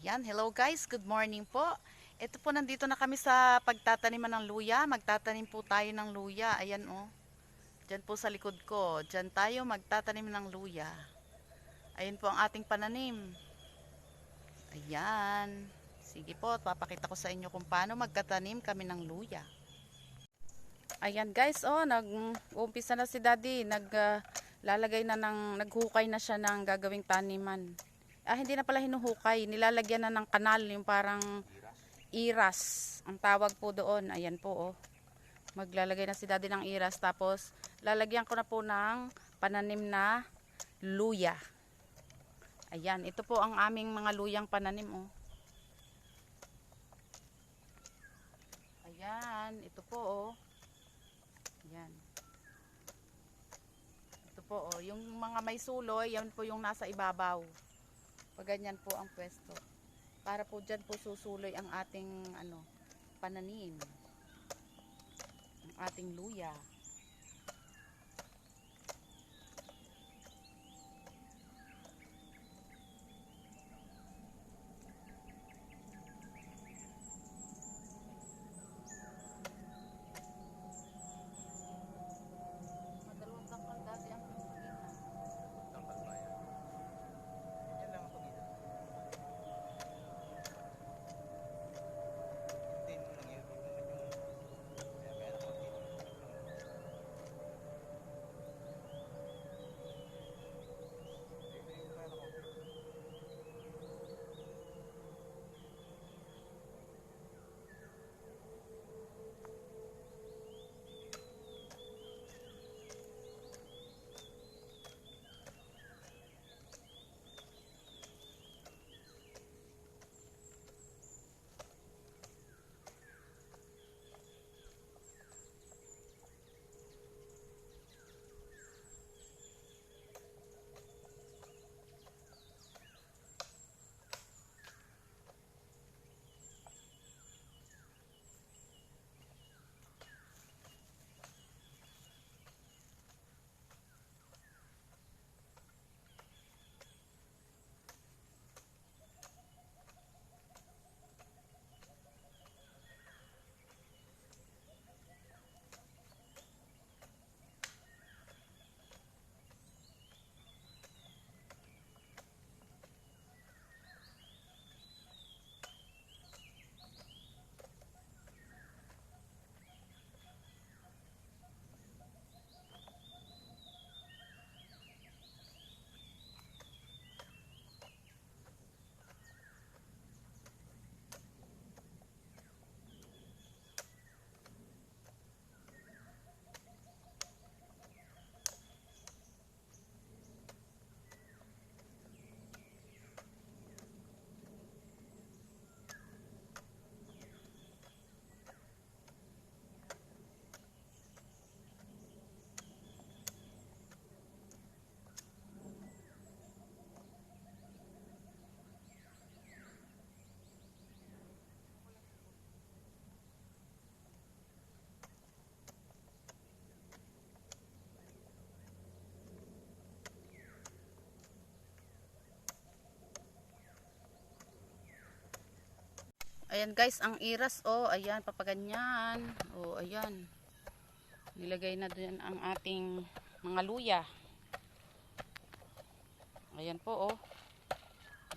Ayan, hello guys, good morning po. Ito po, nandito na kami sa pagtataniman ng luya. Magtatanim po tayo ng luya. Ayan oh, dyan po sa likod ko. Dyan tayo magtatanim ng luya. Ayan po ang ating pananim. Ayan. Sige po, papakita ko sa inyo kung paano magtatanim kami ng luya. Ayan guys, oh, nag-uumpisa na si Daddy. Lalagay na naghukay na siya ng gagawing taniman. Hindi na pala hinuhukay, nilalagyan na ng kanal, yung parang iras, ang tawag po doon. Ayan po oh. Maglalagay na si Daddy ng iras, tapos lalagyan ko na po ng pananim na luya. Ayan, ito po ang aming mga luyang pananim oh. Ayan, ito po oh. Ayan. Ito po oh, yung mga may suloy, yan po yung nasa ibabaw. Pag ganyan po ang pwesto. Para po dyan po susuloy ang ating pananim. Ang ating luya. Madalawang takal dati ang pagitan. Tangkal ba yan? Yan lang ang pagitan. Hindi mo lang yun. Huwag naman yung kaya nakaunti lang. Hindi yung kaya nakaunti. Ayan guys, ang iras oh, ayan, papaganyan. Oh, ayan. Nilagay na dun ang ating mga luya. Ayan po oh.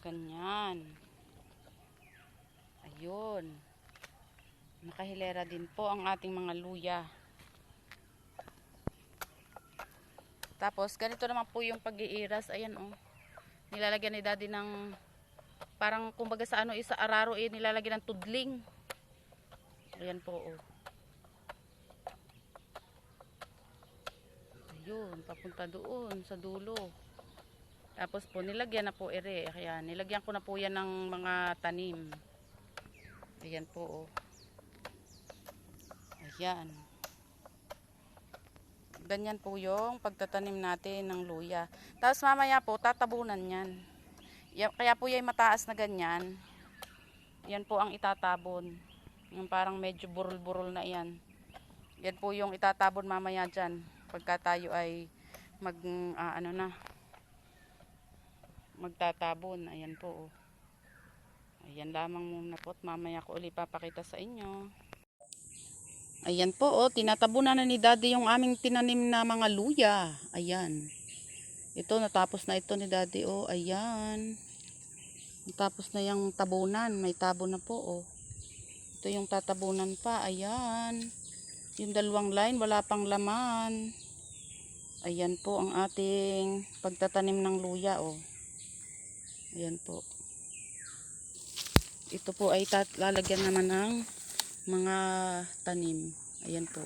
Ganyan. Ayun. Nakahilera din po ang ating mga luya. Tapos ganito naman po yung pag-iiras. Ayan oh. Nilalagyan ni Daddy ng parang kumbaga sa isa araro nilalagyan ng tudling. Ayan po oh. Ayun, papunta doon sa dulo. Tapos po nilagyan na po kaya nilagyan ko na po yan ng mga tanim. Ayan po oh. Ayan. Ganyan po yung pagtatanim natin ng luya. Tapos mamaya po tatabunan yan. Kaya po yung mataas na ganyan. Yan po ang itatabon. Yung parang medyo burol-burol na yan. Yan po yung itatabon mamaya dyan. Pagka tayo ay magtatabon. Ayan po oh. Ayan lamang muna po at mamaya ko ulit papakita sa inyo. Ayan po, oh, tinatabunan na ni Daddy yung aming tinanim na mga luya. Ayan. Ito, natapos na ito ni Daddy, oh. Ayan. Natapos na yung tabunan. May tabo na po, oh. Ito yung tatabunan pa. Ayan. Yung dalawang line, wala pang laman. Ayan po ang ating pagtatanim ng luya, oh. Ayan po. Ito po ay lalagyan naman ng mga tanim. Ayan po.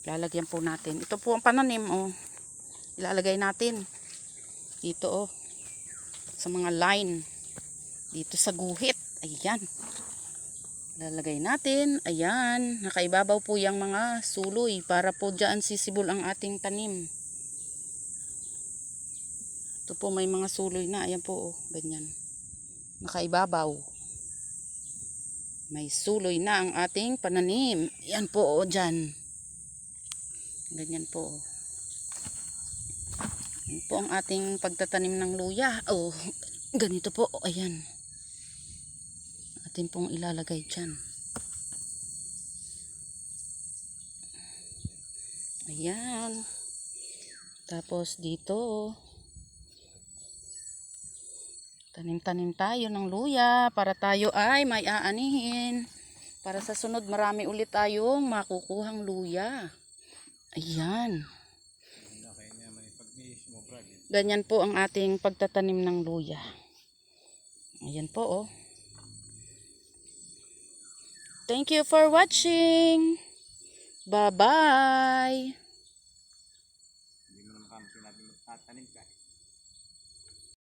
Lalagyan po natin. Ito po ang pananim, oh. Ilalagay natin. Dito, oh. Sa mga line. Dito sa guhit. Ayan. Lalagay natin. Ayan. Nakaibabaw po yung mga suloy para po dyan sisibol ang ating tanim. Ito po may mga suloy na. Ayan po, oh. Ganyan. Nakaibabaw. May suloy na ang ating pananim. Yan po, o, dyan. Ganyan po. Yan po ang ating pagtatanim ng luya. O, ganito po. O, ayan. Atin pong ilalagay dyan. Ayan. Tapos dito. Tanim-tanim tayo ng luya para tayo ay may aanihin. Para sa sunod marami ulit tayong makukuhang luya. Ayan. Ganyan po ang ating pagtatanim ng luya. Ayan po, oh. Thank you for watching. Bye-bye.